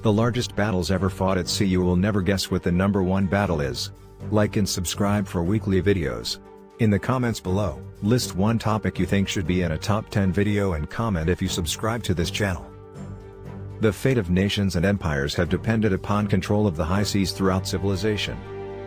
The largest battles ever fought at sea. You will never guess what the number one battle is. Like and subscribe for weekly videos. In the comments below, list one topic you think should be in a top 10 video and comment if you subscribe to this channel. The fate of nations and empires have depended upon control of the high seas throughout civilization.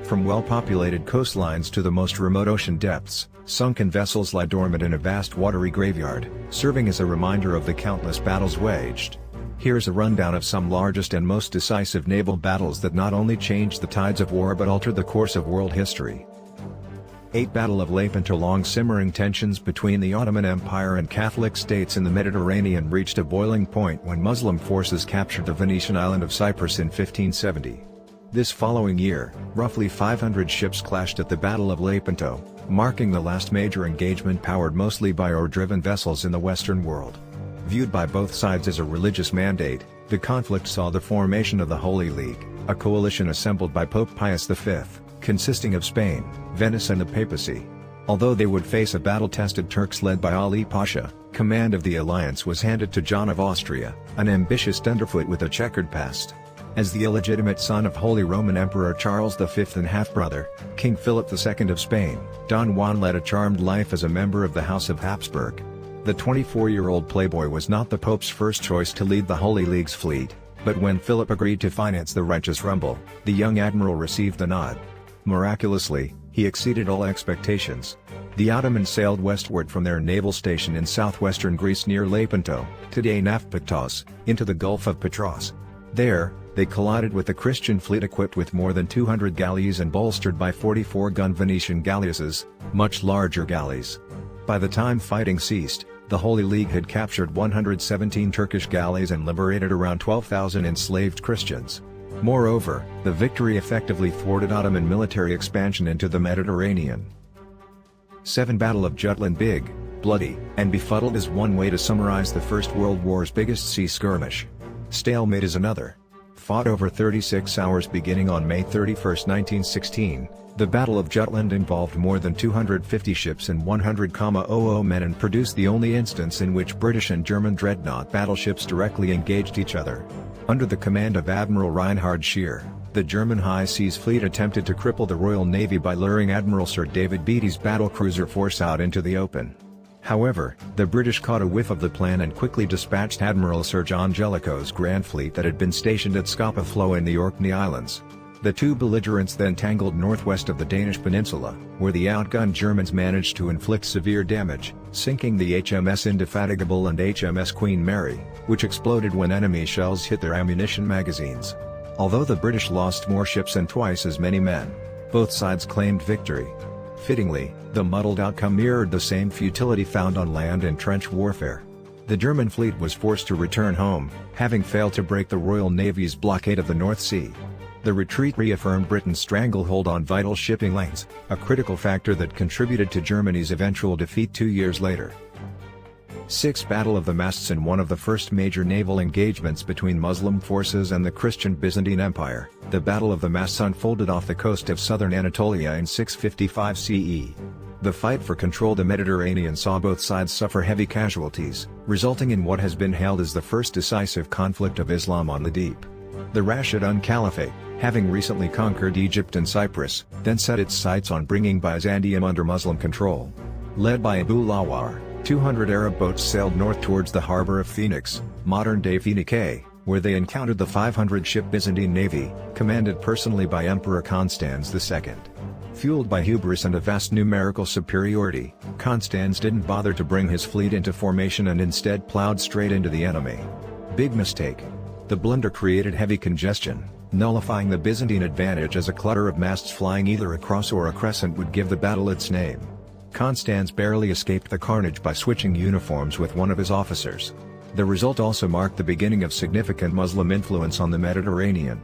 From well-populated coastlines to the most remote ocean depths, sunken vessels lie dormant in a vast watery graveyard, serving as a reminder of the countless battles waged. Here's a rundown of some largest and most decisive naval battles that not only changed the tides of war but altered the course of world history. 8 Battle of Lepanto. Long simmering tensions between the Ottoman Empire and Catholic states in the Mediterranean reached a boiling point when Muslim forces captured the Venetian island of Cyprus in 1570. This following year, roughly 500 ships clashed at the Battle of Lepanto, marking the last major engagement powered mostly by oar-driven vessels in the Western world. Viewed by both sides as a religious mandate, the conflict saw the formation of the Holy League, a coalition assembled by Pope Pius V, consisting of Spain, Venice and the papacy. Although they would face a battle-tested Turks led by Ali Pasha, command of the alliance was handed to John of Austria, an ambitious tenderfoot with a checkered past. As the illegitimate son of Holy Roman Emperor Charles V and half-brother, King Philip II of Spain, Don Juan led a charmed life as a member of the House of Habsburg. The 24-year-old playboy was not the Pope's first choice to lead the Holy League's fleet, but when Philip agreed to finance the righteous rumble, the young admiral received the nod. Miraculously, he exceeded all expectations. The Ottomans sailed westward from their naval station in southwestern Greece near Lepanto, today Nafpaktos, into the Gulf of Patras. There, they collided with the Christian fleet equipped with more than 200 galleys and bolstered by 44-gun Venetian galleasses, much larger galleys. By the time fighting ceased, the Holy League had captured 117 Turkish galleys and liberated around 12,000 enslaved Christians. Moreover, the victory effectively thwarted Ottoman military expansion into the Mediterranean. 7 Battle of Jutland. Big, bloody, and befuddled is one way to summarize the First World War's biggest sea skirmish. Stalemate is another. Fought over 36 hours beginning on May 31, 1916, the Battle of Jutland involved more than 250 ships and 100,00 men and produced the only instance in which British and German dreadnought battleships directly engaged each other. Under the command of Admiral Reinhard Scheer, the German High Seas Fleet attempted to cripple the Royal Navy by luring Admiral Sir David Beattie's battlecruiser force out into the open. However, the British caught a whiff of the plan and quickly dispatched Admiral Sir John Jellicoe's Grand Fleet that had been stationed at Scapa Flow in the Orkney Islands. The two belligerents then tangled northwest of the Danish peninsula, where the outgunned Germans managed to inflict severe damage, sinking the HMS Indefatigable and HMS Queen Mary, which exploded when enemy shells hit their ammunition magazines. Although the British lost more ships and twice as many men, both sides claimed victory. Fittingly, the muddled outcome mirrored the same futility found on land in trench warfare. The German fleet was forced to return home, having failed to break the Royal Navy's blockade of the North Sea. The retreat reaffirmed Britain's stranglehold on vital shipping lanes, a critical factor that contributed to Germany's eventual defeat 2 years later. 6 Battle of the Masts. In one of the first major naval engagements between Muslim forces and the Christian Byzantine Empire, the Battle of the Masts unfolded off the coast of southern Anatolia in 655 CE. The fight for control of the Mediterranean saw both sides suffer heavy casualties, resulting in what has been hailed as the first decisive conflict of Islam on the deep. The Rashidun Caliphate, having recently conquered Egypt and Cyprus, then set its sights on bringing Byzantium under Muslim control. Led by Abu Lawar, 200 Arab boats sailed north towards the harbor of Phoenix, modern-day Phoenike, where they encountered the 500-ship Byzantine navy, commanded personally by Emperor Constans II. Fueled by hubris and a vast numerical superiority, Constans didn't bother to bring his fleet into formation and instead plowed straight into the enemy. Big mistake. The blunder created heavy congestion, nullifying the Byzantine advantage, as a clutter of masts flying either across or a crescent would give the battle its name. Constans barely escaped the carnage by switching uniforms with one of his officers. The result also marked the beginning of significant Muslim influence on the Mediterranean.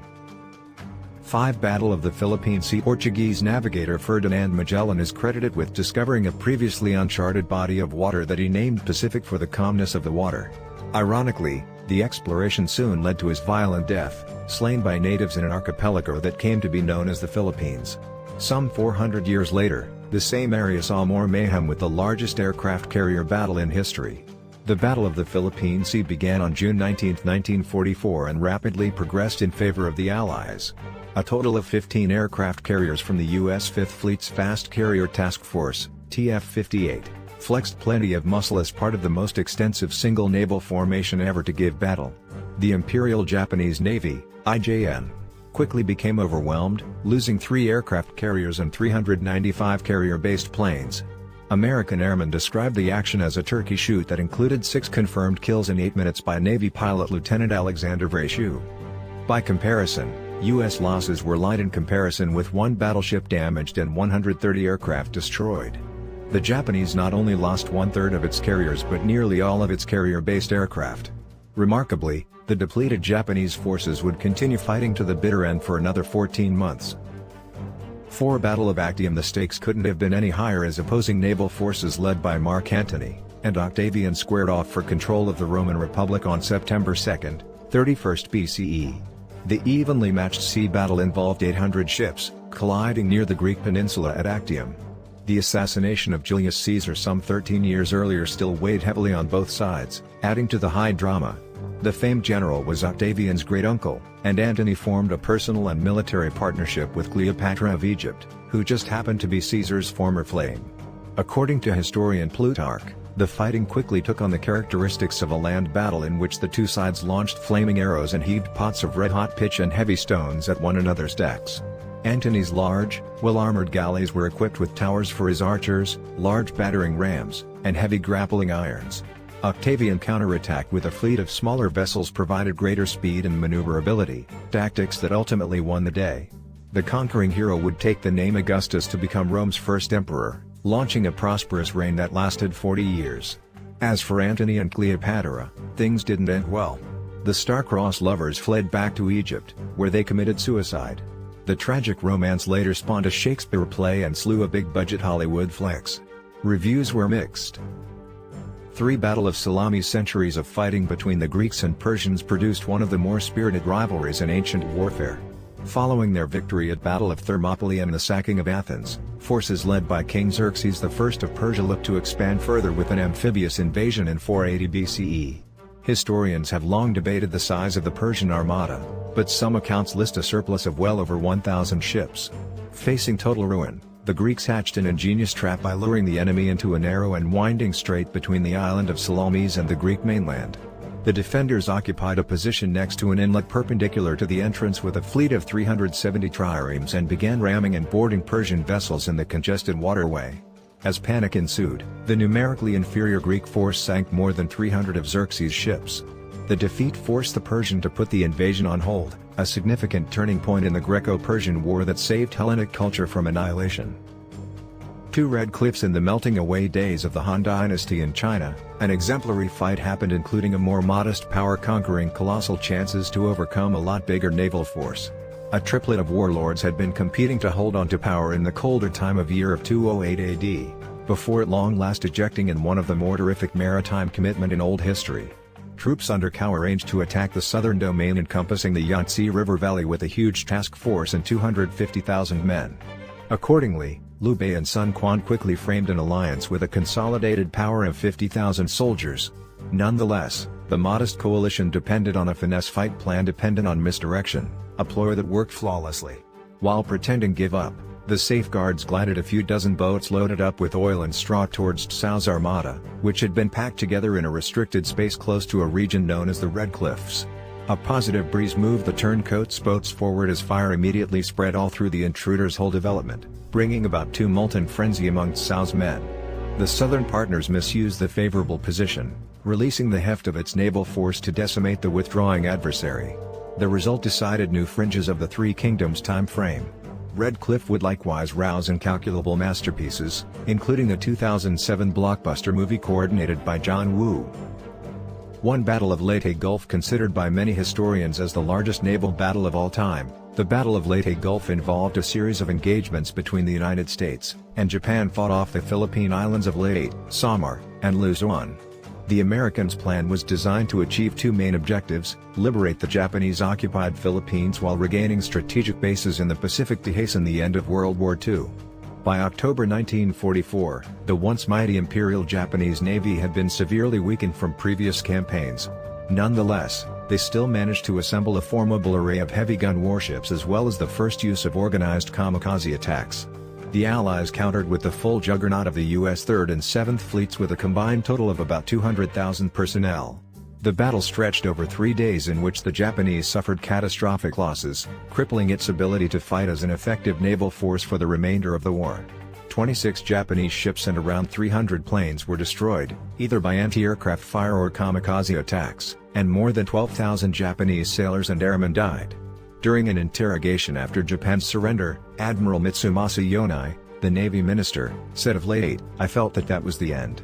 5 Battle of the Philippine Sea. Portuguese navigator Ferdinand Magellan is credited with discovering a previously uncharted body of water that he named Pacific for the calmness of the water. Ironically, the exploration soon led to his violent death, slain by natives in an archipelago that came to be known as the Philippines. Some 400 years later, the same area saw more mayhem with the largest aircraft carrier battle in history. The Battle of the Philippine Sea began on June 19, 1944 and rapidly progressed in favor of the Allies. A total of 15 aircraft carriers from the U.S. Fifth Fleet's Fast Carrier Task Force, TF-58, flexed plenty of muscle as part of the most extensive single naval formation ever to give battle. The Imperial Japanese Navy, IJN, quickly became overwhelmed, losing 3 aircraft carriers and 395 carrier-based planes. American airmen described the action as a turkey shoot that included 6 confirmed kills in 8 minutes by Navy pilot Lieutenant Alexander Vrashew. By comparison, U.S. losses were light in comparison, with 1 battleship damaged and 130 aircraft destroyed. The Japanese not only lost 1/3 of its carriers but nearly all of its carrier-based aircraft. Remarkably, the depleted Japanese forces would continue fighting to the bitter end for another 14 months. For Battle of Actium, the stakes couldn't have been any higher, as opposing naval forces led by Mark Antony and Octavian squared off for control of the Roman Republic on September 2, 31st BCE. The evenly matched sea battle involved 800 ships, colliding near the Greek peninsula at Actium. The assassination of Julius Caesar some 13 years earlier still weighed heavily on both sides, adding to the high drama. The famed general was Octavian's great-uncle, and Antony formed a personal and military partnership with Cleopatra of Egypt, who just happened to be Caesar's former flame. According to historian Plutarch, the fighting quickly took on the characteristics of a land battle in which the two sides launched flaming arrows and heaved pots of red-hot pitch and heavy stones at one another's decks. Antony's large, well-armored galleys were equipped with towers for his archers, large battering rams, and heavy grappling irons. Octavian counterattacked with a fleet of smaller vessels provided greater speed and maneuverability, tactics that ultimately won the day. The conquering hero would take the name Augustus to become Rome's first emperor, launching a prosperous reign that lasted 40 years. As for Antony and Cleopatra, things didn't end well. The star-crossed lovers fled back to Egypt, where they committed suicide. The tragic romance later spawned a Shakespeare play and slew a big-budget Hollywood flicks. Reviews were mixed. 3 Battle of Salamis. Centuries of fighting between the Greeks and Persians produced one of the more spirited rivalries in ancient warfare. Following their victory at Battle of Thermopylae and the sacking of Athens, forces led by King Xerxes I of Persia looked to expand further with an amphibious invasion in 480 BCE. Historians have long debated the size of the Persian armada, but some accounts list a surplus of well over 1,000 ships. Facing total ruin, the Greeks hatched an ingenious trap by luring the enemy into a narrow and winding strait between the island of Salamis and the Greek mainland. The defenders occupied a position next to an inlet perpendicular to the entrance with a fleet of 370 triremes and began ramming and boarding Persian vessels in the congested waterway. As panic ensued, the numerically inferior Greek force sank more than 300 of Xerxes' ships. The defeat forced the Persian to put the invasion on hold, a significant turning point in the Greco-Persian War that saved Hellenic culture from annihilation. 2 Red Cliffs. In the melting away days of the Han Dynasty in China, an exemplary fight happened, including a more modest power conquering colossal chances to overcome a lot bigger naval force. A triplet of warlords had been competing to hold on to power in the colder time of year of 208 AD, before at long last ejecting in one of the more terrific maritime commitment in old history. Troops under Cao arranged to attack the southern domain encompassing the Yangtze River Valley with a huge task force and 250,000 men. Accordingly, Liu Bei and Sun Quan quickly framed an alliance with a consolidated power of 50,000 soldiers. Nonetheless, the modest coalition depended on a finesse fight plan dependent on misdirection, a ploy that worked flawlessly. While pretending give up, the safeguards glided a few dozen boats loaded up with oil and straw towards Tsao's armada, which had been packed together in a restricted space close to a region known as the Red Cliffs. A positive breeze moved the turncoats' boats forward as fire immediately spread all through the intruders' whole development, bringing about tumult and frenzy amongst Tsao's men. The southern partners misused the favorable position, releasing the heft of its naval force to decimate the withdrawing adversary. The result decided new fringes of the Three Kingdoms time frame. Red Cliff would likewise rouse incalculable masterpieces, including the 2007 blockbuster movie coordinated by John Woo. 1 Battle of Leyte Gulf. Considered by many historians as the largest naval battle of all time, the Battle of Leyte Gulf involved a series of engagements between the United States and Japan fought off the Philippine islands of Leyte, Samar, and Luzon. The Americans' plan was designed to achieve 2 main objectives: liberate the Japanese-occupied Philippines while regaining strategic bases in the Pacific to hasten the end of World War II. By October 1944, the once mighty Imperial Japanese Navy had been severely weakened from previous campaigns. Nonetheless, they still managed to assemble a formidable array of heavy gun warships as well as the first use of organized kamikaze attacks. The Allies countered with the full juggernaut of the U.S. 3rd and 7th Fleets with a combined total of about 200,000 personnel. The battle stretched over 3 days in which the Japanese suffered catastrophic losses, crippling its ability to fight as an effective naval force for the remainder of the war. 26 Japanese ships and around 300 planes were destroyed, either by anti-aircraft fire or kamikaze attacks, and more than 12,000 Japanese sailors and airmen died. During an interrogation after Japan's surrender, Admiral Mitsumasa Yonai, the Navy minister, said of late, "I felt that was the end.